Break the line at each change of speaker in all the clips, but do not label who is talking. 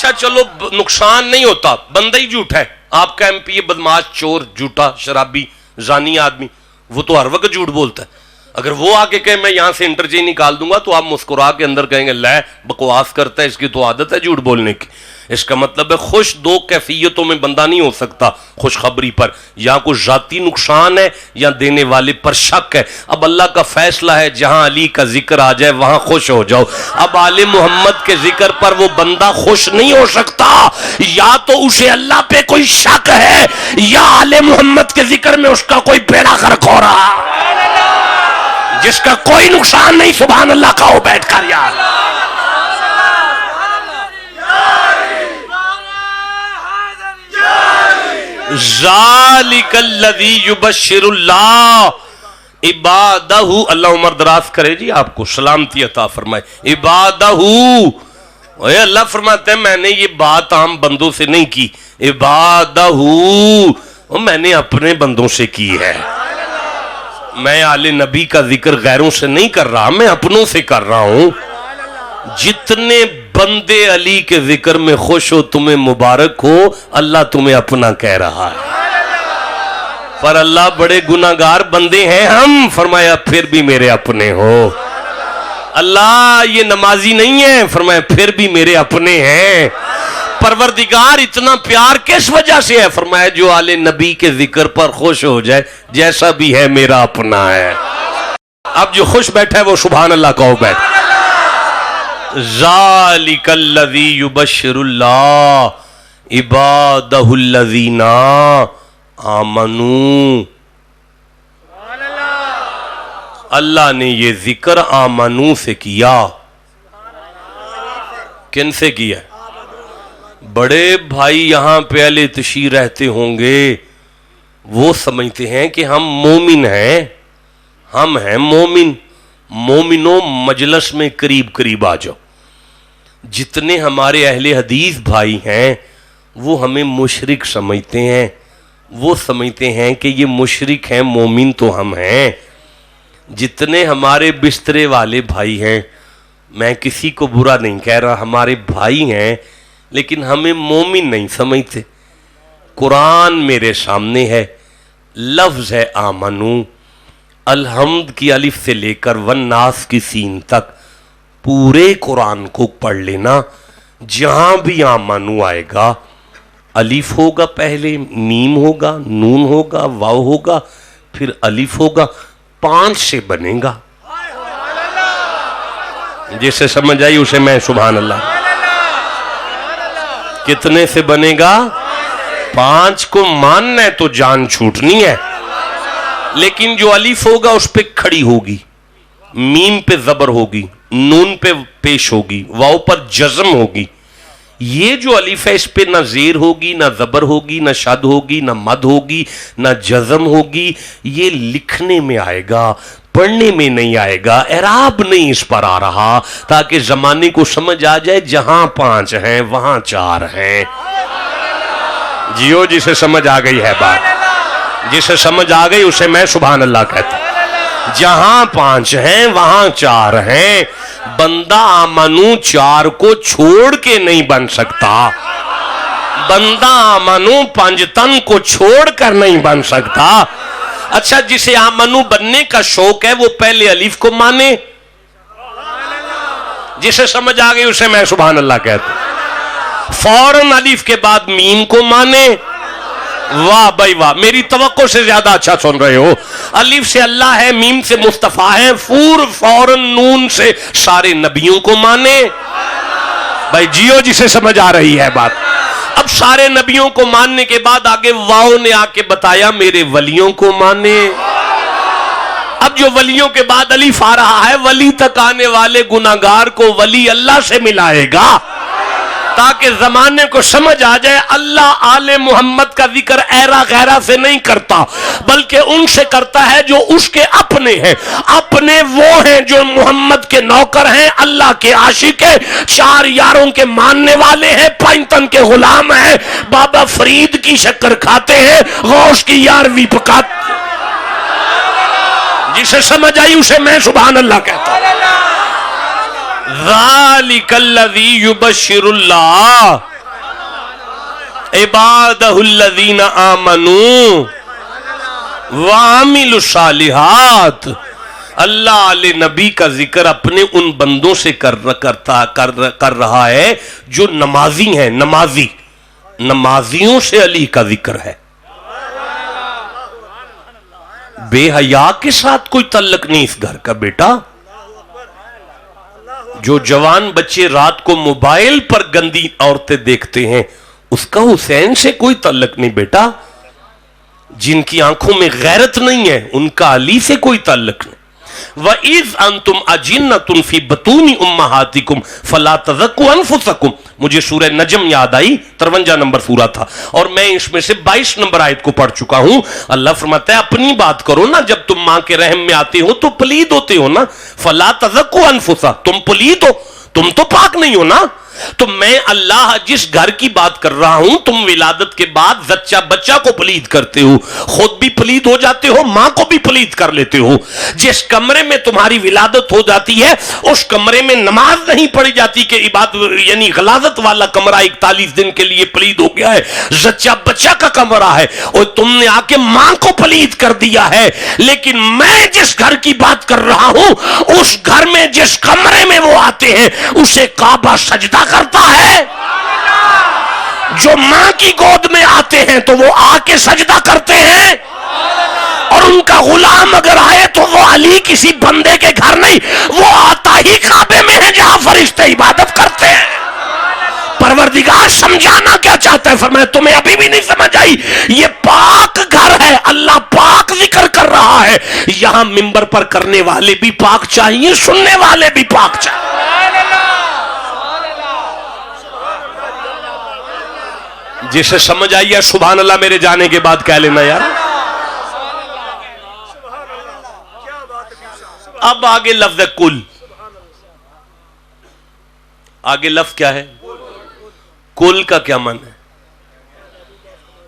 اچھا چلو نقصان نہیں ہوتا، بندہ ہی جھوٹا ہے. آپ کا MP بدماش، چور، جھوٹا، شرابی، زانی آدمی، وہ تو ہر وقت جھوٹ بولتا ہے. اگر وہ آ کے کہے میں یہاں سے انٹرچینج نکال دوں گا تو آپ مسکرا کے اندر کہیں گے لے بکواس کرتا ہے، اس کی تو عادت ہے جھوٹ بولنے کی. اس کا مطلب ہے خوش دو کیفیتوں میں بندہ نہیں ہو سکتا. خوشخبری پر یا کوئی ذاتی نقصان ہے یا دینے والے پر شک ہے. اب اللہ کا فیصلہ ہے جہاں علی کا ذکر آ جائے وہاں خوش ہو جاؤ. اب آل محمد کے ذکر پر وہ بندہ خوش نہیں ہو سکتا، یا تو اسے اللہ پہ کوئی شک ہے یا آل محمد کے ذکر میں اس کا کوئی بیڑا غرق ہو رہا. جس کا کوئی نقصان نہیں سبحان اللہ کہو بیٹھ کر یار. ذالک الذی یبشر اللہ عبادہ، اللہ عمر دراز کرے جی آپ کو سلامتی عطا فرمائے. عبادہ، اللہ فرماتے ہیں میں نے یہ بات عام بندوں سے نہیں کی، عبادہ میں نے اپنے بندوں سے کی ہے. میں آل نبی کا ذکر غیروں سے نہیں کر رہا، میں اپنوں سے کر رہا ہوں. جتنے بندے علی کے ذکر میں خوش ہو تمہیں مبارک ہو، اللہ تمہیں اپنا کہہ رہا ہے. پر اللہ بڑے گناہگار بندے ہیں ہم، فرمایا پھر بھی میرے اپنے ہو. اللہ یہ نمازی نہیں ہے، فرمایا پھر بھی میرے اپنے ہیں. پروردگار اتنا پیار کس وجہ سے ہے؟ فرمایا جو آل نبی کے ذکر پر خوش ہو جائے جیسا بھی ہے میرا اپنا ہے. اب جو خوش بیٹھا ہے وہ سبحان اللہ کہو بیٹھ. ذالک الذی یبشر اللہ عبادہ الذین آمنوا. اللہ نے یہ ذکر آمنو سے کیا. کن سے کیا؟ بڑے بھائی یہاں پہلے تشریح رہتے ہوں گے، وہ سمجھتے ہیں کہ ہم مومن ہیں. ہم ہیں مومن. مومنوں مجلس میں قریب قریب آ جاؤ. جتنے ہمارے اہل حدیث بھائی ہیں وہ ہمیں مشرک سمجھتے ہیں. وہ سمجھتے ہیں کہ یہ مشرک ہیں، مومن تو ہم ہیں. جتنے ہمارے بسترے والے بھائی ہیں، میں کسی کو برا نہیں کہہ رہا، ہمارے بھائی ہیں لیکن ہمیں مومن نہیں سمجھتے. قرآن میرے سامنے ہے، لفظ ہے آمنو. الحمد کی الف سے لے کر والناس کی سین تک پورے قرآن کو پڑھ لینا. جہاں بھی آمنو آئے گا الف ہوگا، پہلے میم ہوگا، نون ہوگا، واو ہوگا، پھر الف ہوگا. 5 سے بنے گا. جسے سمجھ آئی اسے میں سبحان اللہ. کتنے سے بنے گا؟ 5 کو ماننا ہے تو جان چھوٹنی ہے. لیکن جو الف ہوگا اس پہ کھڑی ہوگی، میم پہ زبر ہوگی، نون پہ پیش ہوگی، واو پر جزم ہوگی. یہ جو الف ہے اس پہ نہ زیر ہوگی، نہ زبر ہوگی، نہ شد ہوگی، نہ مد ہوگی، نہ جزم ہوگی. یہ لکھنے میں آئے گا، پڑھنے میں نہیں آئے گا. اعراب نہیں اس پر آ رہا تاکہ زمانے کو سمجھ آ جائے جہاں 5 ہیں وہاں 4 ہیں. جیو جسے سمجھ آ گئی ہے بات، جسے سمجھ آ گئی اسے میں سبحان اللہ کہتا ہوں. جہاں 5 ہیں وہاں 4 ہیں. بندہ آمنو 4 کو چھوڑ کے نہیں بن سکتا. بندہ آمنو 5 تن کو چھوڑ کر نہیں بن سکتا. اچھا جسے آمنو بننے کا شوق ہے وہ پہلے الف کو مانے. جسے سمجھ آ گئی اسے میں سبحان اللہ کہتا ہوں. فوراً الف کے بعد میم کو مانے. واہ بھائی واہ، میری توقع سے زیادہ اچھا سن رہے ہو. الف سے اللہ ہے، میم سے مصطفیٰ ہے، فوراً نون سے سارے نبیوں کو مانے. بھائی جیو جسے سمجھ آ رہی ہے بات. اب سارے نبیوں کو ماننے کے بعد آگے واؤ نے آ کے بتایا میرے ولیوں کو مانے. اب جو ولیوں کے بعد الف آ رہا ہے، ولی تک آنے والے گناہگار کو ولی اللہ سے ملائے گا تاکہ زمانے کو سمجھ آ جائے اللہ آل محمد کا ذکر ایرا غیرہ سے نہیں کرتا بلکہ ان سے کرتا ہے جو اس کے اپنے ہیں. اپنے وہ ہیں جو محمد کے نوکر ہیں، اللہ کے عاشق ہیں، 4 یاروں کے ماننے والے ہیں، 5 تن کے غلام ہیں، بابا فرید کی شکر کھاتے ہیں، غوث کی 11ویں پکاتے. جسے سمجھ آئی اسے میں سبحان اللہ کہتا ہوں. ذالک الذی یبشر اللہ عبادہ الذین آمنوا وعملوا الصالحات. اللہ علیہ نبی کا ذکر اپنے ان بندوں سے کر رہا ہے جو نمازی ہیں. نمازیوں سے علی کا ذکر ہے. بے حیا کے ساتھ کوئی تعلق نہیں اس گھر کا بیٹا. جو جوان بچے رات کو موبائل پر گندی عورتیں دیکھتے ہیں اس کا حسین سے کوئی تعلق نہیں بیٹا. جن کی آنکھوں میں غیرت نہیں ہے ان کا علی سے کوئی تعلق نہیں. وَإِذْ أَنْتُمْ أَجِنَّةٌ فِي بُطُونِ أُمَّهَاتِكُمْ فَلَا تَزَكُّوا أَنفُسَكُمْ. مجھے سورہ نجم یاد آئی, 53 نمبر سورہ تھا اور میں اس میں سے 22 نمبر آیت کو پڑھ چکا ہوں. اللہ فرماتا ہے اپنی بات کرو نا, جب تم ماں کے رحم میں آتے ہو تو پلید ہوتے ہو نا. فَلَا تَزَكُّوا أَنفُسَكُمْ, تم پلید ہو, تم تو پاک نہیں ہو نا. تو میں اللہ جس گھر کی بات کر رہا ہوں تم ولادت کے بعد زچہ بچہ کو پلید کرتے ہو, خود بھی پلید ہو جاتے ہو, ماں کو بھی پلید کر لیتے ہو. جس کمرے میں تمہاری ولادت ہو جاتی ہے اس کمرے میں نماز نہیں پڑھی جاتی کہ عبادت یعنی غلاظت والا کمرہ 41 دن کے لیے پلید ہو گیا ہے, زچہ بچہ کا کمرہ ہے اور تم نے آ کے ماں کو پلید کر دیا ہے. لیکن میں جس گھر کی بات کر رہا ہوں اس گھر میں جس کمرے میں وہ آتے ہیں اسے کعبہ سجدہ کرتا ہے. جو ماں کی گود میں آتے ہیں تو وہ آ کے سجدہ کرتے ہیں, اور ان کا غلام اگر آئے تو وہ علی کسی بندے کے گھر نہیں, وہ آتا ہی کعبے میں ہے جہاں فرشتے عبادت کرتے ہیں. پروردگار سمجھانا کیا چاہتا ہے؟ فرمایا تمہیں ابھی بھی نہیں سمجھ آئی, یہ پاک گھر ہے, اللہ پاک ذکر کر رہا ہے. یہاں منبر پر کرنے والے بھی پاک چاہیے, سننے والے بھی پاک چاہیے. جسے سمجھ آئی ہے سبحان اللہ میرے جانے کے بعد کہہ لینا یار. اب آگے لفظ ہے کل. آگے لفظ کیا ہے؟ کل کا کیا معنی ہے؟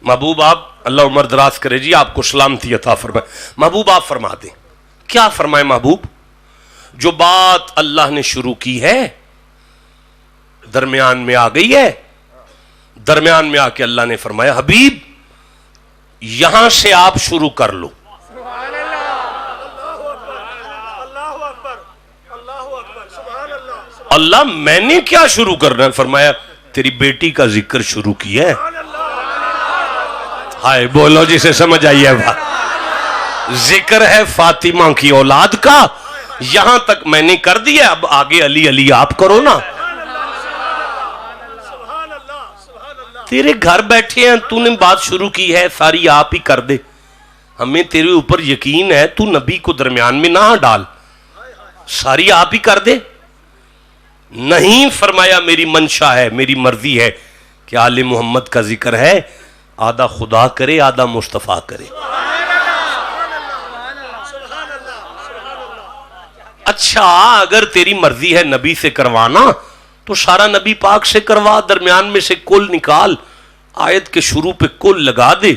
محبوب آپ, اللہ عمر دراز کرے جی, آپ کو سلامتی عطا فرمائے. محبوب آپ فرما دیں. کیا فرمائے محبوب؟ جو بات اللہ نے شروع کی ہے درمیان میں آ گئی ہے, درمیان میں آ کے اللہ نے فرمایا حبیب یہاں سے آپ شروع کر لو. اللہ میں نے کیا شروع کرنا ہے؟ فرمایا تیری بیٹی کا ذکر شروع کیا ہے. ہائے بولو جسے سمجھ آئی ہے بات. ذکر ہے فاطمہ کی اولاد کا, یہاں تک میں نے کر دیا, اب آگے علی علی آپ کرو نا. تیرے گھر بیٹھے ہیں, تو نے بات شروع کی ہے, ساری آپ ہی کر دے. ہمیں تیرے اوپر یقین ہے, تو نبی کو درمیان میں نہ ڈال, ساری آپ ہی کر دے. نہیں, فرمایا میری منشا ہے, میری مرضی ہے کہ آل محمد کا ذکر ہے, آدھا خدا کرے آدھا مصطفیٰ کرے. اچھا اگر تیری مرضی ہے نبی سے کروانا تو سارا نبی پاک سے کروا, درمیان میں سے کل نکال, آیت کے شروع پہ کل لگا دے,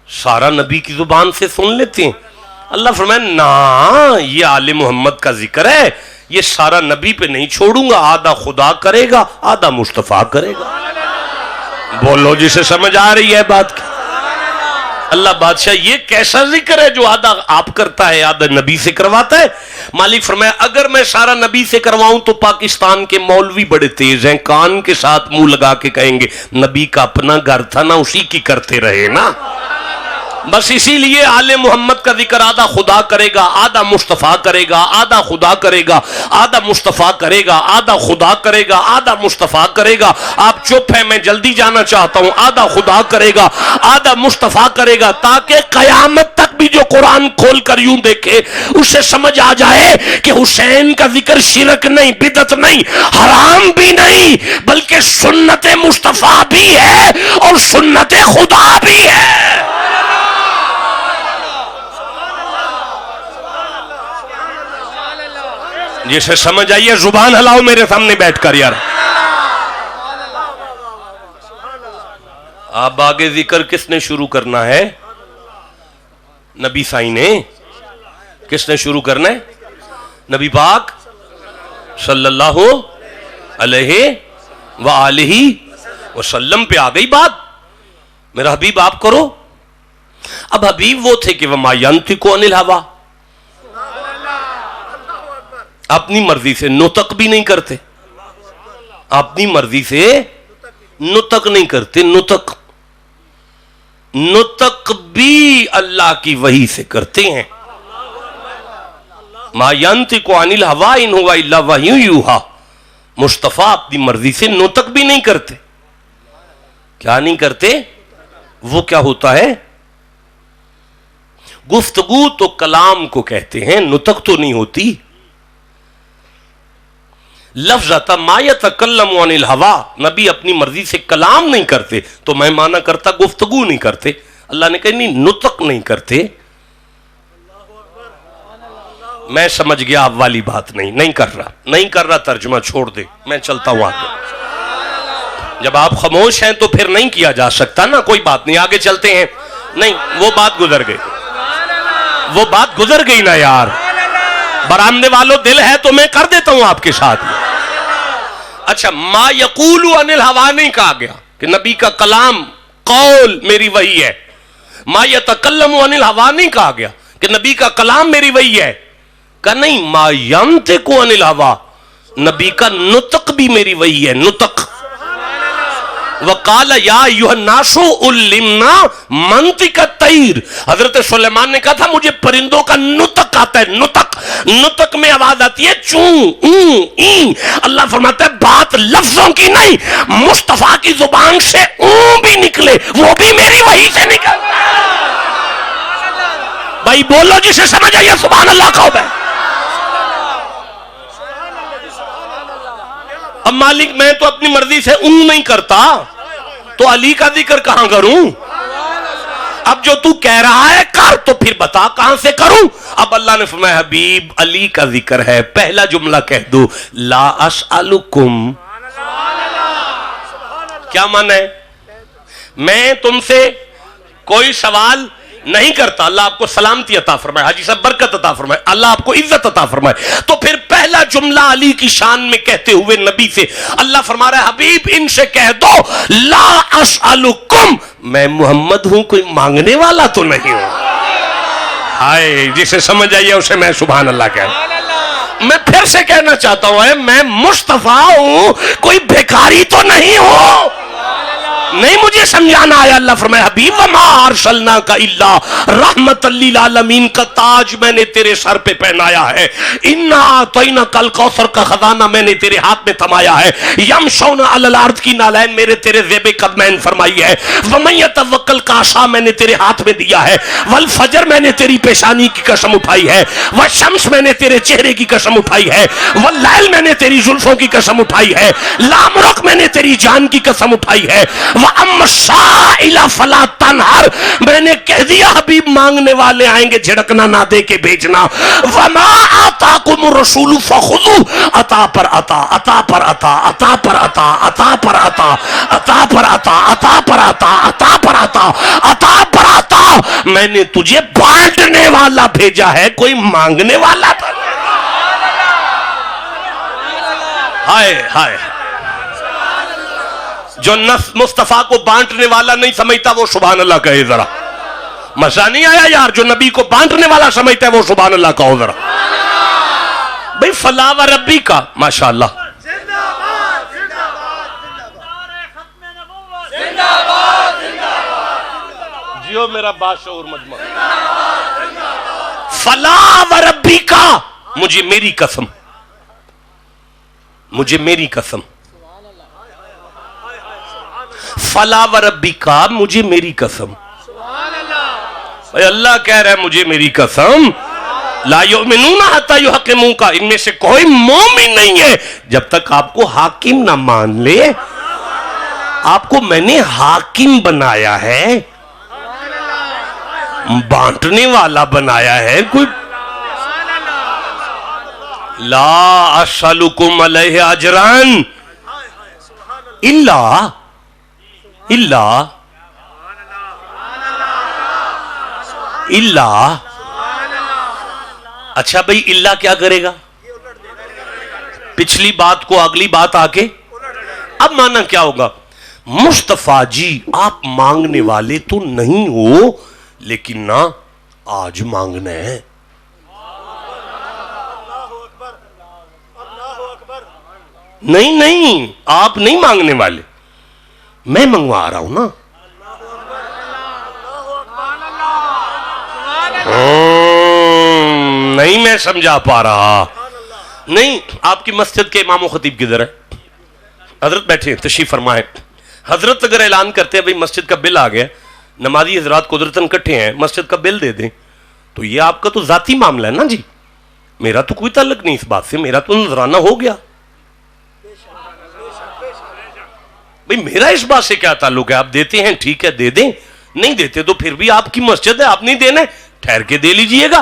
سارا نبی کی زبان سے سن لیتے ہیں. اللہ فرمائے نا, یہ آل محمد کا ذکر ہے, یہ سارا نبی پہ نہیں چھوڑوں گا, آدھا خدا کرے گا آدھا مصطفیٰ کرے گا. بولو جسے سمجھ آ رہی ہے بات کی. اللہ بادشاہ یہ کیسا ذکر ہے جو آدھا آپ کرتا ہے آدھا نبی سے کرواتا ہے؟ مالک فرمایا اگر میں سارا نبی سے کرواؤں تو پاکستان کے مولوی بڑے تیز ہیں, کان کے ساتھ منہ لگا کے کہیں گے نبی کا اپنا گھر تھا نا, اسی کی کرتے رہے نا. بس اسی لیے آل محمد کا ذکر آدھا خدا کرے گا آدھا مصطفیٰ کرے گا, آدھا خدا کرے گا آدھا مصطفیٰ کرے گا, آدھا خدا کرے گا آدھا مصطفیٰ کرے گا. آپ چپ ہیں, میں جلدی جانا چاہتا ہوں. آدھا خدا کرے گا آدھا مصطفیٰ کرے گا, تاکہ قیامت تک بھی جو قرآن کھول کر یوں دیکھے اسے سمجھ آ جائے کہ حسین کا ذکر شرک نہیں, بدعت نہیں, حرام بھی نہیں, بلکہ سنت مصطفیٰ بھی ہے اور سنت خدا بھی ہے. جسے سمجھ آئیے زبان ہلاؤ میرے سامنے بیٹھ کر یار. اب آگے ذکر کس نے شروع کرنا ہے؟ نبی سائی نے. کس نے شروع کرنا ہے؟ نبی پاک صلی اللہ علیہ وآلہ وسلم پہ آ گئی بات. میرا حبیب آپ کرو. اب حبیب وہ تھے کہ وما ینطق عن الہوا، اپنی مرضی سے نطق بھی نہیں کرتے، اپنی مرضی سے نطق نہیں کرتے. نطق بھی اللہ کی وحی سے کرتے ہیں. ما ینطق عن الہوا ان ہوا الا وحی یوحی. مصطفیٰ اپنی مرضی سے نطق بھی نہیں کرتے. کیا نہیں کرتے؟ وہ کیا ہوتا ہے؟ گفتگو تو کلام کو کہتے ہیں، نطق تو نہیں ہوتی. لفظ آتا ما یتکلم عن الہوا، نبی اپنی مرضی سے کلام نہیں کرتے، تو میں مانا کرتا گفتگو نہیں کرتے. اللہ نے کہا نہیں، نطق نہیں کرتے. میں سمجھ گیا آپ والی بات نہیں کر رہا ترجمہ چھوڑ دے، میں چلتا ہوں آگے. جب آپ خاموش ہیں تو پھر نہیں کیا جا سکتا نا، کوئی بات نہیں، آگے چلتے ہیں. نہیں، وہ بات گزر گئی نا یار. برآمدے والوں دل ہے تو میں کر دیتا ہوں آپ کے ساتھ. اچھا، ما یقول عن الہوا نہیں کہا گیا کہ نبی کا کلام قول میری وحی ہے. ما یتکلم عن الہوا نہیں کہا گیا کہ نبی کا کلام میری وحی ہے. کہ نہیں، ما ینطق عن الہوا، نبی کا نطق بھی میری وحی ہے. نطق. وقال یا ایھا الناس علمنا منطق الطیر. حضرت سلیمان نے کہا تھا مجھے پرندوں کا نطق آتا ہے. نطق میں آواز آتی ہے چوں اوں این. اللہ فرماتا ہے بات لفظوں کی نہیں، مصطفیٰ کی زبان سے اوں بھی نکلے وہ بھی میری وحی سے نکلتا ہے. بھائی بولو جسے سمجھ آئیے سبحان اللہ کہو. اب مالک میں تو اپنی مرضی سے اون نہیں کرتا، تو علی کا ذکر کہاں کروں؟ اب جو تو کہہ رہا ہے کر، تو پھر بتا کہاں سے کروں؟ اب اللہ نے فرمایا حبیب علی کا ذکر ہے، پہلا جملہ کہہ دو لا اسألکم. کیا معنی ہے؟ میں تم سے کوئی سوال نہیں کرتا. اللہ آپ کو سلامتی عطا فرمائے، حاجی صاحب برکت عطا فرمائے، اللہ آپ کو عزت عطا فرمائے. تو پھر پہلا جملہ علی کی شان میں کہتے ہوئے نبی سے اللہ فرما رہا ہے حبیب ان سے کہہ دو لا اسألکم، میں محمد ہوں، کوئی مانگنے والا تو نہیں ہوں. ہائے، جسے سمجھ آئیے اسے میں سبحان اللہ کہہ. میں پھر سے کہنا چاہتا ہوں میں مصطفیٰ ہوں، کوئی بھیکاری تو نہیں ہوں. نہیں مجھے سمجھانا آیا. اللہ فرمائے حبیب وما ارسلناک الا رحمت للعالمین کا تاج میں نے تیرے سر پہ پہنایا ہے. انا اعطیناک الکوثر کا خزانہ میں نے تیرے ہاتھ میں تھمایا ہے. یمشون علی الارض کی نالین میرے تیرے زیب قدمین فرمائی ہے. ومن یتوکل کا عصا میں نے تیرے ہاتھ میں دیا ہے. والفجر میں نے تیری پیشانی کی قسم اٹھائی ہے. والشمس میں نے تیرے چہرے کی قسم اٹھائی ہے. واللیل میں نے تیری زلفوں کی قسم اٹھائی ہے. لامرک میں نے تیری جان کی قسم اٹھائی ہے. وَأَمَّا السَّائِلَ فَلَا تَنْهَرْ، میں نے کہہ دیا حبیب مانگنے والے آئیں گے جھڑکنا نہ دے کے بھیجنا. وَمَا آتَاكُمُ الرَّسُولُ فَخُذُوهُ، عطا پر عطا، عطا پر عطا، عطا پر عطا، عطا پر عطا، عطا پر عطا، عطا پر عطا، عطا پر عطا، عطا پر عطا. میں نے تجھے بانٹنے والا بھیجا ہے، کوئی مانگنے والا تھا. ہائے ہائے، جو مصطفیٰ کو بانٹنے والا نہیں سمجھتا وہ سبحان اللہ کہے ذرا. مزہ نہیں آیا یار؟ جو نبی کو بانٹنے والا سمجھتا ہے وہ سبحان اللہ کہو ذرا. بھئی فلا و ربی کا ماشاءاللہ. جیو میرا باشعور مجمع. فلا و ربی کا، مجھے میری قسم، مجھے میری قسم. فلا و ربی کا، مجھے میری قسم. اللہ کہہ رہا ہے مجھے میری قسم لا یؤمنون حتی یحکموک، ان میں سے کوئی مومن نہیں ہے جب تک آپ کو حاکم نہ مان لے. آپ کو میں نے حاکم بنایا ہے، بانٹنے والا بنایا ہے. کوئی لا اسألکم علیہ اجران الا اچھا بھئی اللہ کیا کرے گا؟ پچھلی بات کو اگلی بات آ کے اب مانا کیا ہوگا؟ مصطفیٰ جی آپ مانگنے والے تو نہیں ہو، لیکن نا آج مانگنا ہے. نہیں نہیں، آپ نہیں مانگنے والے، میں منگوا رہا ہوں نا. نہیں میں سمجھا پا رہا. نہیں، آپ کی مسجد کے امام و خطیب کدھر ہے؟ حضرت بیٹھے ہیں، تشریف فرمائے. حضرت اگر اعلان کرتے ہیں بھئی مسجد کا بل آ گیا، نمازی حضرات قدرتاً کٹھے ہیں، مسجد کا بل دے دیں، تو یہ آپ کا تو ذاتی معاملہ ہے نا جی، میرا تو کوئی تعلق نہیں اس بات سے، میرا تو نذرانہ ہو گیا. بھئی میرا اس بات سے کیا تعلق ہے؟ آپ دیتے ہیں ٹھیک ہے دے دیں، نہیں دیتے تو پھر بھی آپ کی مسجد ہے، آپ نہیں دینا، ٹھہر کے دے لیجئے گا.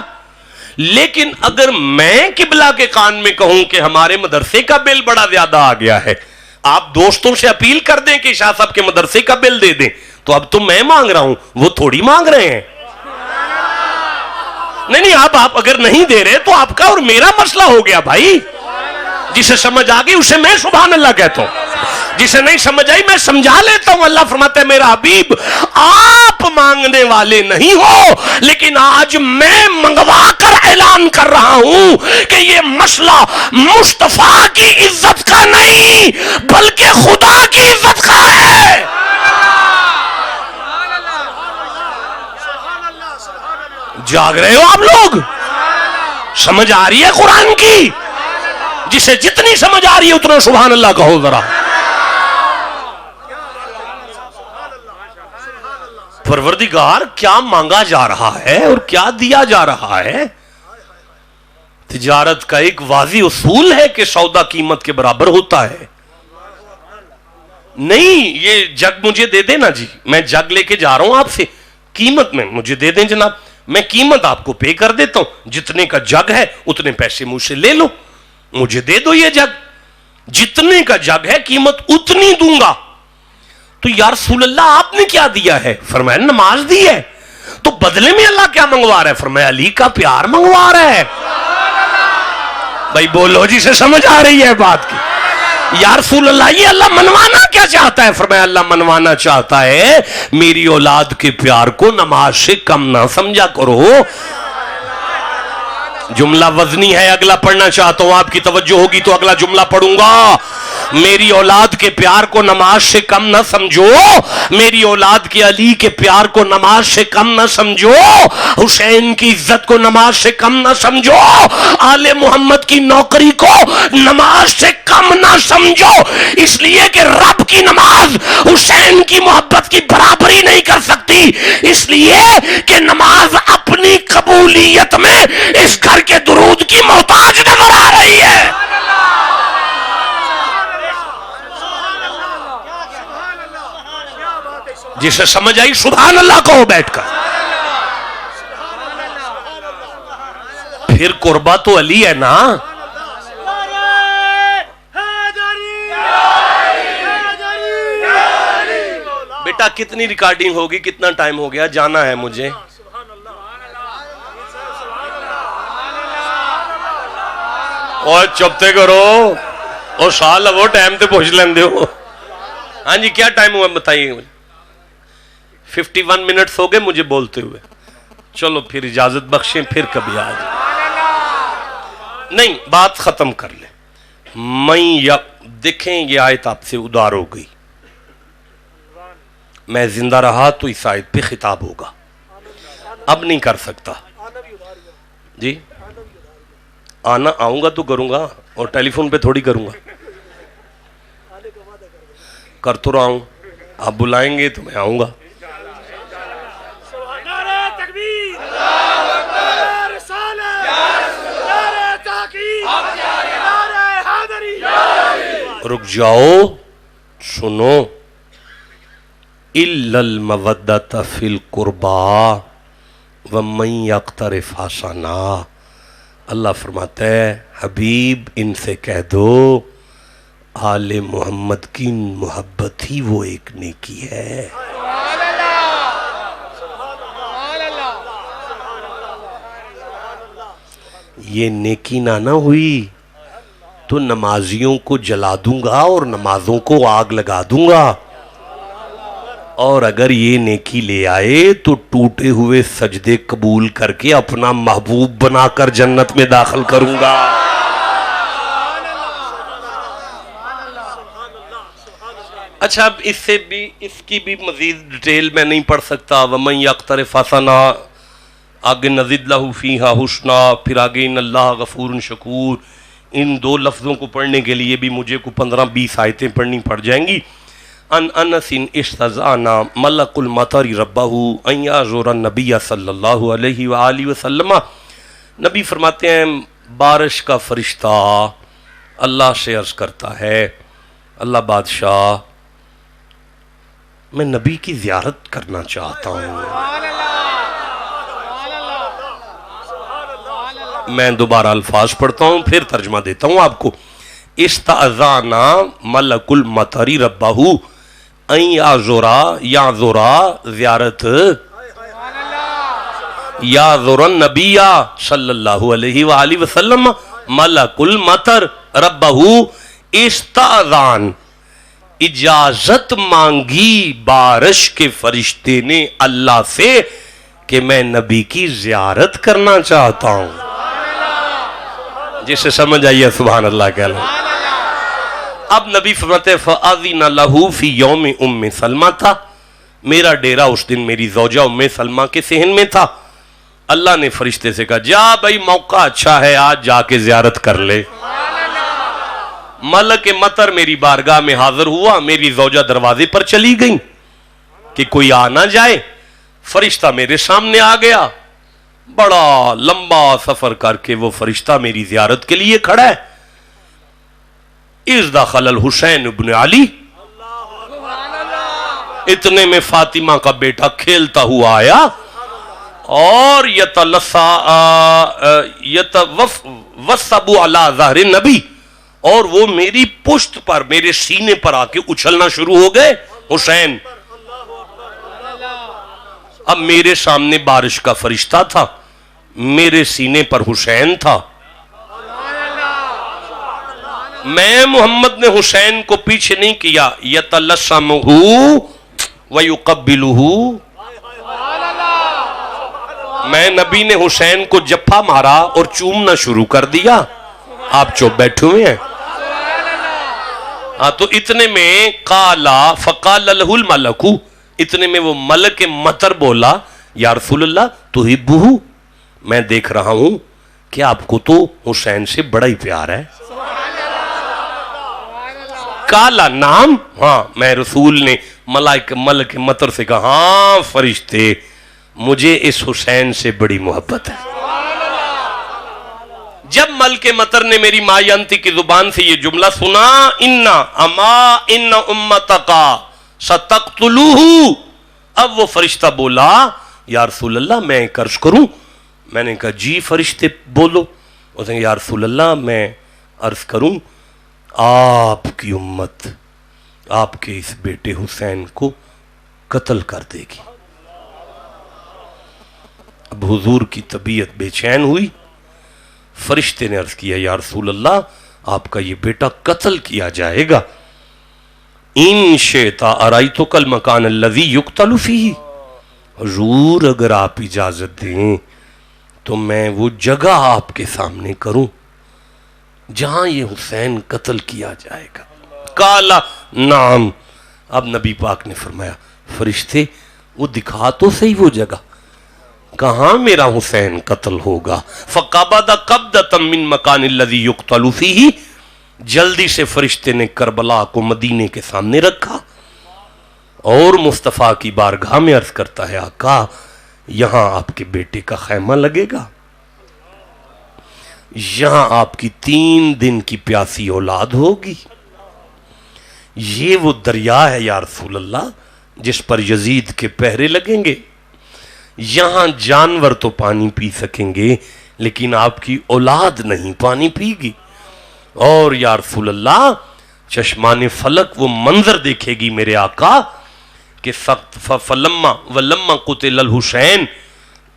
لیکن اگر میں قبلہ کے کان میں کہوں کہ ہمارے مدرسے کا بل بڑا زیادہ آ گیا ہے، آپ دوستوں سے اپیل کر دیں کہ شاہ صاحب کے مدرسے کا بل دے دیں، تو اب تو میں مانگ رہا ہوں، وہ تھوڑی مانگ رہے ہیں. نہیں آپ اگر نہیں دے رہے تو آپ کا اور میرا مسئلہ ہو گیا بھائی. جسے سمجھ آ گئی اسے میں سبحان اللہ کہتا ہوں، جسے نہیں سمجھ آئی میں سمجھا لیتا ہوں. اللہ فرماتا ہے میرا حبیب آپ مانگنے والے نہیں ہو، لیکن آج میں منگوا کر اعلان کر رہا ہوں کہ یہ مسئلہ مصطفیٰ کی عزت کا نہیں بلکہ خدا کی عزت کا ہے. جاگ رہے ہو آپ لوگ؟ سمجھ آ رہی ہے قرآن کی؟ جسے جتنی سمجھ آ رہی ہے اتنا سبحان اللہ کہو ذرا. پروردگار کیا مانگا جا رہا ہے اور کیا دیا جا رہا ہے؟ تجارت کا ایک واضح اصول ہے کہ سودا قیمت کے برابر ہوتا ہے. نہیں یہ جگ مجھے دے دینا جی، میں جگ لے کے جا رہا ہوں آپ سے، قیمت میں مجھے دے دیں جناب، میں قیمت آپ کو پے کر دیتا ہوں، جتنے کا جگ ہے اتنے پیسے مجھ سے لے لو، مجھے دے دو یہ جگ، جتنے کا جگ ہے قیمت اتنی دوں گا. تو یا رسول اللہ آپ نے کیا دیا ہے؟ فرمایا نماز دی ہے. تو بدلے میں اللہ کیا منگوا رہا ہے؟ فرمایا علی کا پیار منگوا رہا ہے. بھائی بولو جسے سمجھ آ رہی ہے بات کی. یا رسول اللہ یہ اللہ منوانا کیا چاہتا ہے؟ فرمایا اللہ منوانا چاہتا ہے میری اولاد کے پیار کو نماز سے کم نہ سمجھا کرو. جملہ وزنی ہے، اگلا پڑھنا چاہتا ہوں، آپ کی توجہ ہوگی تو اگلا جملہ پڑھوں گا. میری اولاد کے پیار کو نماز سے کم نہ سمجھو، میری اولاد کے علی کے پیار کو نماز سے کم نہ سمجھو، حسین کی عزت کو نماز سے کم نہ سمجھو، آل محمد کی نوکری کو نماز سے کم نہ سمجھو. اس لیے کہ رب کی نماز حسین کی محبت کی برابری نہیں کر سکتی، اس لیے کہ نماز اپنی قبولیت میں اس گھر کے درود کی محتاج نظر آ رہی ہے. جسے سمجھ آئی سبحان اللہ کہو بیٹھ کر. پھر قربا تو علی ہے نا. بیٹا کتنی ریکارڈنگ ہوگی؟ کتنا ٹائم ہو گیا؟ جانا ہے مجھے. اور چپتے کرو اور سال وہ ٹائم تے پوچھ لیندے ہو. ہاں جی کیا ٹائم ہوا بتائیے مجھے؟ 51 منٹس ہو گئے مجھے بولتے ہوئے. چلو پھر اجازت بخشیں، پھر کبھی آ جائیں. نہیں بات ختم کر لیں. دیکھیں یہ آیت آپ سے ادار ہو گئی، میں زندہ رہا تو اس آیت پہ خطاب ہوگا، اب نہیں کر سکتا جی. آنا آؤں گا تو کروں گا، اور ٹیلی فون پہ تھوڑی کروں گا. کر تو رہا ہوں، آپ بلائیں گے تو میں آؤں گا. رک جاؤ سنو. اِلَّا الْمَوَدَّةَ فِي الْقُرْبَى وَمَنْ يَقْتَرِفْ حَسَنًا. اللہ فرماتا ہے حبیب ان سے کہہ دو آل محمد کی محبت ہی وہ ایک نیکی ہے. یہ نیکی نہ ہوئی تو نمازیوں کو جلا دوں گا اور نمازوں کو آگ لگا دوں گا. اور اگر یہ نیکی لے آئے تو ٹوٹے ہوئے سجدے قبول کر کے اپنا محبوب بنا کر جنت میں داخل کروں گا. اچھا اب اس کی بھی مزید ڈیٹیل میں نہیں پڑھ سکتا. وَمَنْ يَقْتَرِفْ حَسَنًا آگے نزد لَهُ فِيهَا حُسْنًا، پھر آگے ان اللہ غفور شکور. ان دو لفظوں کو پڑھنے کے لیے بھی مجھے کو 15-20 آیتیں پڑھنی پڑ جائیں گی. ان انس استزانا ملک المطر ربہ ان یزور النبی صلی اللہ علیہ وآلہ وسلم. نبی فرماتے ہیں بارش کا فرشتہ اللہ سے عرض کرتا ہے اللہ بادشاہ میں نبی کی زیارت کرنا چاہتا ہوں. میں دوبارہ الفاظ پڑھتا ہوں پھر ترجمہ دیتا ہوں آپ کو. استعذانا ملک المطر ربہ ان یزورا زیارت یزور النبی صلی اللہ علیہ وآلہ وسلم ملک المطر ربہ. استعذان اجازت مانگی بارش کے فرشتے نے اللہ سے کہ میں نبی کی زیارت کرنا چاہتا ہوں. جسے سمجھ آئیے سبحان اللہ کہہ لیں. اب نبی فرماتے فَأَذِنَ لَهُ فِي يَوْمِ أُمِّ سلمہ تھا. میرا ڈیرہ اس دن میری زوجہ ام سلمہ کے صحن میں تھا. اللہ نے فرشتے سے کہا جا بھائی موقع اچھا ہے آج جا کے زیارت کر لے. ملک مطر میری بارگاہ میں حاضر ہوا. میری زوجہ دروازے پر چلی گئی کہ کوئی آ نہ جائے. فرشتہ میرے سامنے آ گیا. بڑا لمبا سفر کر کے وہ فرشتہ میری زیارت کے لیے کھڑا ہے. اذ دخل الحسین ابن علی. اتنے میں فاطمہ کا بیٹا کھیلتا ہوا آیا اور یتوسب علی ظہر النبی، اور وہ میری پشت پر میرے سینے پر آ کے اچھلنا شروع ہو گئے. حسین اب میرے سامنے بارش کا فرشتہ تھا، میرے سینے پر حسین تھا. میں محمد نے حسین کو پیچھے نہیں کیا. یتلسمہ ویقبلہ، میں نبی نے حسین کو جپا مارا اور چومنا شروع کر دیا. آپ چوپ بیٹھے ہوئے ہیں. تو اتنے میں فقال لہ الملک، اتنے میں وہ ملک مطر بولا یا رسول اللہ تحبہ، میں دیکھ رہا ہوں کہ آپ کو تو حسین سے بڑا ہی پیار ہے. کالا نام، ہاں. میں رسول نے ملک مطر سے کہا ہاں فرشتے مجھے اس حسین سے بڑی محبت ہے. جب ملک مطر نے میری مایانتی کی زبان سے یہ جملہ سنا ان امتک ستقتلوہ، اب وہ فرشتہ بولا یا رسول اللہ میں ایک عرض کروں. میں نے کہا جی فرشتے بولو. اس نے یا رسول اللہ میں عرض کروں آپ کی امت آپ کے اس بیٹے حسین کو قتل کر دے گی. اب حضور کی طبیعت بے چین ہوئی. فرشتے نے عرض کیا یا رسول اللہ آپ کا یہ بیٹا قتل کیا جائے گا. ان شئتا ارائیتک المکان الذی یقتل فیہ، حضور اگر آپ اجازت دیں تو میں وہ جگہ آپ کے سامنے کروں جہاں یہ حسین قتل کیا جائے گا. کالا نام. اب نبی پاک نے فرمایا فرشتے وہ دکھا تو صحیح وہ جگہ کہاں میرا حسین قتل ہوگا. فقبض قبضۃ من مکان الذی یقتل فیہ، جلدی سے فرشتے نے کربلا کو مدینے کے سامنے رکھا اور مصطفیٰ کی بارگاہ میں عرض کرتا ہے آقا یہاں آپ کے بیٹے کا خیمہ لگے گا، یہاں آپ کی 3 دن کی پیاسی اولاد ہوگی. یہ وہ دریا ہے یا رسول اللہ جس پر یزید کے پہرے لگیں گے. یہاں جانور تو پانی پی سکیں گے لیکن آپ کی اولاد نہیں پانی پی گی. اور یا رسول اللہ چشمان فلک وہ منظر دیکھے گی میرے آقا کہ فلما قتل الحسین،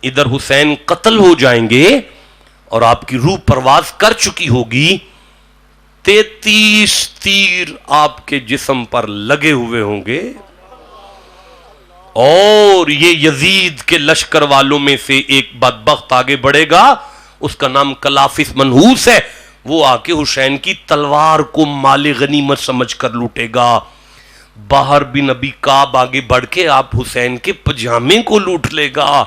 ادھر حسین قتل ہو جائیں گے اور آپ کی روح پرواز کر چکی ہوگی. 33 تیر آپ کے جسم پر لگے ہوئے ہوں گے. اور یہ یزید کے لشکر والوں میں سے ایک بدبخت آگے بڑھے گا، اس کا نام کلافس منحوس ہے، وہ آ کے حسین کی تلوار کو مال غنیمت سمجھ کر لوٹے گا۔ باہر بن ابی کعب آگے بڑھ کے آپ حسین کے پجامے کو لوٹ لے گا،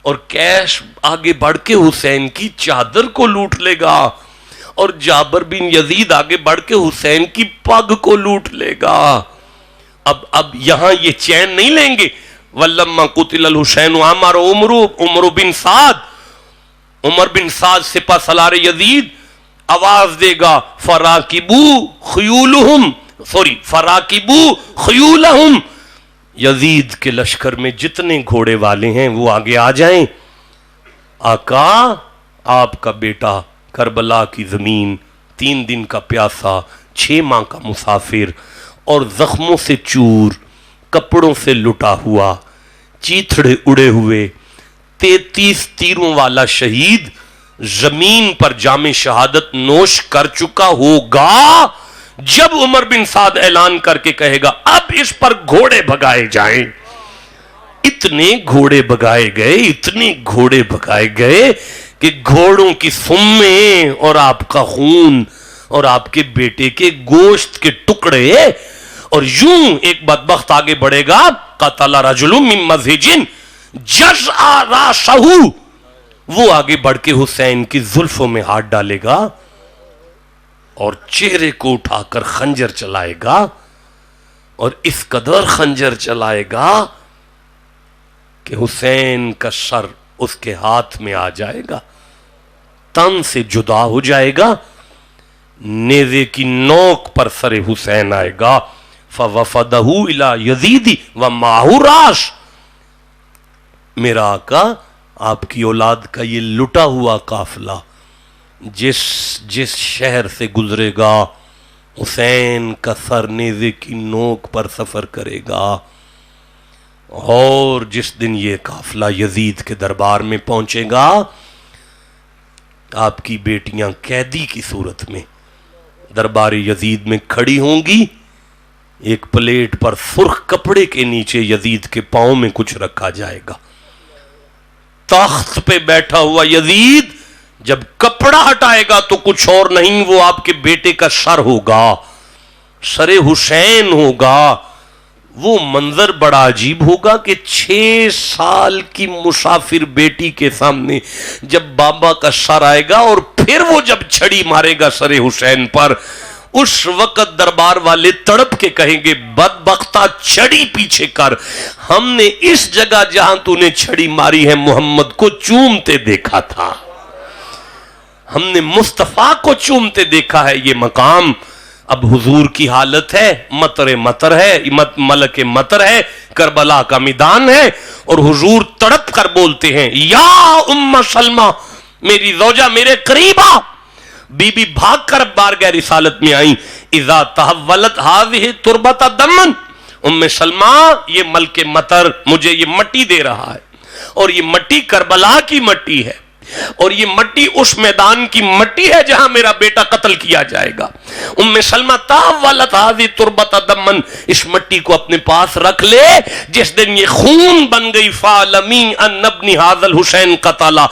اور کیش آگے بڑھ کے حسین کی چادر کو لوٹ لے گا، اور جابر بن یزید آگے بڑھ کے حسین کی پگ کو لوٹ لے گا۔ اب یہاں یہ چین نہیں لیں گے۔ وَلَمَّا قُتِلَ الْحُسَيْنُ عمر بن سعد سپہ سالار یزید آواز دے گا فَرَاكِبُوا خِيُولَهُمْ، یزید کے لشکر میں جتنے گھوڑے والے ہیں وہ آگے آ جائیں۔ آقا، آپ کا بیٹا کربلا کی زمین 3 دن کا پیاسا، 6 ماہ کا مسافر، اور زخموں سے چور، کپڑوں سے لٹا ہوا، چیتھڑے اڑے ہوئے، 33 تیروں والا شہید زمین پر جام شہادت نوش کر چکا ہوگا جب عمر بن سعد اعلان کر کے کہے گا اب اس پر گھوڑے بھگائے جائیں۔ اتنے گھوڑے بھگائے گئے کہ گھوڑوں کی سمیں اور آپ کا خون اور آپ کے بیٹے کے گوشت کے ٹکڑے، اور یوں ایک بدبخت آگے بڑھے گا، قتل رجل من مزہج جزع راسہ، وہ آگے بڑھ کے حسین کی زلفوں میں ہاتھ ڈالے گا اور چہرے کو اٹھا کر خنجر چلائے گا، اور اس قدر خنجر چلائے گا کہ حسین کا سر اس کے ہاتھ میں آ جائے گا، تن سے جدا ہو جائے گا، نیزے کی نوک پر سر حسین آئے گا۔ فَوَفَدَهُ إِلَى يَزِيدِ وَمَعَهُ رَاسٌ، میرا آقا آپ کی اولاد کا یہ لٹا ہوا قافلہ جس شہر سے گزرے گا، حسین کا سر نیزے کی نوک پر سفر کرے گا، اور جس دن یہ قافلہ یزید کے دربار میں پہنچے گا، آپ کی بیٹیاں قیدی کی صورت میں دربار یزید میں کھڑی ہوں گی، ایک پلیٹ پر سرخ کپڑے کے نیچے یزید کے پاؤں میں کچھ رکھا جائے گا۔ تخت پہ بیٹھا ہوا یزید جب کپڑا ہٹائے گا تو کچھ اور نہیں، وہ آپ کے بیٹے کا سر ہوگا، سر حسین ہوگا۔ وہ منظر بڑا عجیب ہوگا کہ 6 سال کی مسافر بیٹی کے سامنے جب بابا کا سر آئے گا، اور پھر وہ جب چھڑی مارے گا سر حسین پر، اس وقت دربار والے تڑپ کے کہیں گے بدبختہ چھڑی پیچھے کر، ہم نے اس جگہ جہاں تو نے چھڑی ماری ہے محمد کو چومتے دیکھا تھا، ہم نے مصطفیٰ کو چومتے دیکھا ہے۔ یہ مقام اب حضور کی حالت ہے، مطر ہے، ملک مطر ہے، کربلا کا میدان ہے، اور حضور تڑپ کر بولتے ہیں یا ام سلمہ، میری زوجہ میرے قریب آ۔ بی بی بھاگ کر بارگاہ رسالت میں آئیں، اذا تحولت هذه تربت دمن، ام سلمہ یہ ملک مطر مجھے یہ مٹی دے رہا ہے، اور یہ مٹی کربلا کی مٹی ہے، اور یہ مٹی اس میدان کی مٹی ہے جہاں میرا بیٹا قتل کیا جائے گا۔ ام سلمہ تحولت هذه تربت دمن، اس مٹی کو اپنے پاس رکھ لے، جس دن یہ خون بن گئی فعلمی ان ابن هذا الحسین قتلا،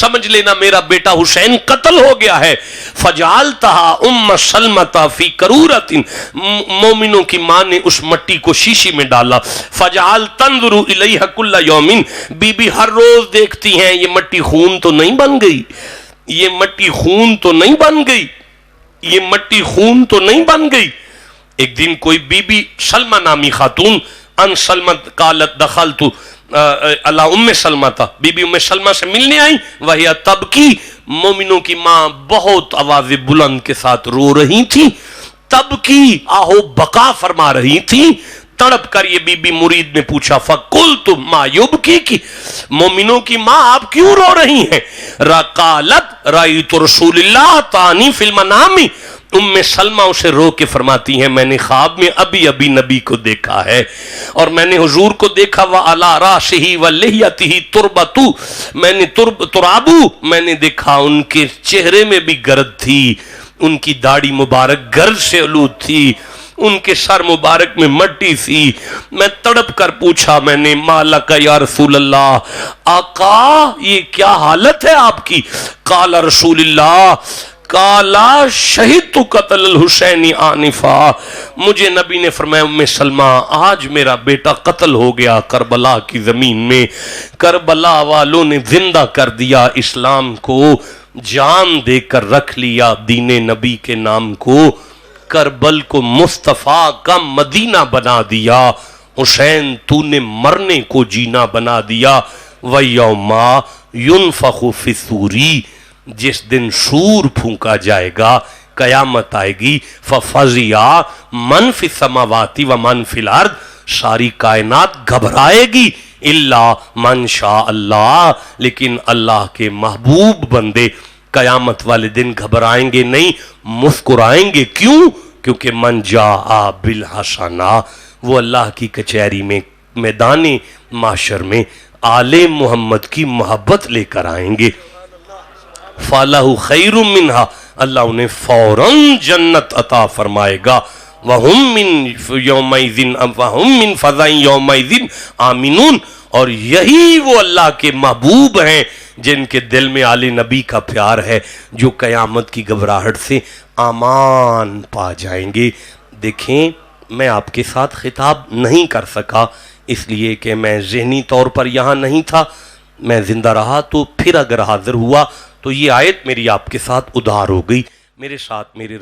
سمجھ لینا میرا بیٹا حسین قتل ہو گیا ہے۔ فجعلتها ام سلمہ فی کرورۃ، مومنوں کی ماں نے اس مٹی کو شیشی میں ڈالا، فجعل تنظر الیہ کل یوم، بی بی ہر روز دیکھتی ہیں یہ مٹی خون تو نہیں بن گئی، یہ مٹی خون تو نہیں بن گئی، یہ مٹی خون تو نہیں بن گئی۔ ایک دن کوئی بی بی سلمہ نامی خاتون، ان سلمہ قالت دخلت علی ام سلمہ تھا، بی بی ام سلمہ سے ملنے آئی، وہی تبکی، مومنوں کی ماں بہت آواز بلند کے ساتھ رو رہی تھی، تبکی آہو بقا فرما رہی تھی۔ تڑپ کر یہ بی بی مرید نے پوچھا فَقُلْتُ مَا يُبْكِيكِ، مومنوں کی ماں آپ کیوں رو رہی ہیں؟ قالت رأيت رسول اللہ تانی فی المنام، ام سلمہ اسے رو کے فرماتی ہیں میں نے خواب میں ابھی نبی کو دیکھا ہے، اور میں نے حضور کو دیکھا وَعَلَىٰ رَاسِهِ وَلِحْيَتِهِ تُرْبَتُ، میں نے ترابو، میں نے دیکھا ان کے چہرے میں بھی گرد تھی، ان کی داڑھی مبارک گرد سے آلود تھی، ان کے سر مبارک میں مٹی سی. میں تڑپ کر پوچھا میں نے مالک یا رسول اللہ, آقا یہ کیا حالت ہے آپ کی؟ قال رسول اللہ کالا شہید تو قتل الحسین آنفا, مجھے نبی نے فرمایا ام سلمہ آج میرا بیٹا قتل ہو گیا کربلا کی زمین میں, کربلا والوں نے زندہ کر دیا اسلام کو, جان دے کر رکھ لیا دین نبی کے نام کو, کربل کو مصطفیٰ کا مدینہ بنا دیا, حسین تو نے مرنے کو جینا بنا دیا. وَيَوْمَا يُنْفَخُ فِي الصُّورِ, جس دن سور پھونکا جائے گا قیامت آئے گی, فَفَزِعَ مَنْ فِي السَّمَاوَاتِ وَمَنْ فِي الْأَرْضِ, ساری کائنات گھبرائے گی الا من شاء اللہ, لیکن اللہ کے محبوب بندے قیامت والے دن گھبرائیں گے نہیں, مسکرائیں گے. کیوں؟ کیونکہ من جاء بالحسنہ, وہ اللہ کی کچہری میں میدان معاشر میں آل محمد کی محبت لے کر آئیں گے. فَلَهُ خَيْرٌ مِّنْهَا, اللہ انہیں فوراً جنت عطا فرمائے گا. وَهُمْ مِّن فَزَعٍ يَوْمَئِذٍ آمِنُونَ, اور یہی وہ اللہ کے محبوب ہیں جن کے دل میں آل نبی کا پیار ہے, جو قیامت کی گھبراہٹ سے امان پا جائیں گے. دیکھیں میں آپ کے ساتھ خطاب نہیں کر سکا اس لیے کہ میں ذہنی طور پر یہاں نہیں تھا, میں زندہ رہا تو پھر اگر حاضر ہوا تو یہ آیت میری آپ کے ساتھ ادھار ہو گئی. میرے ساتھ میرے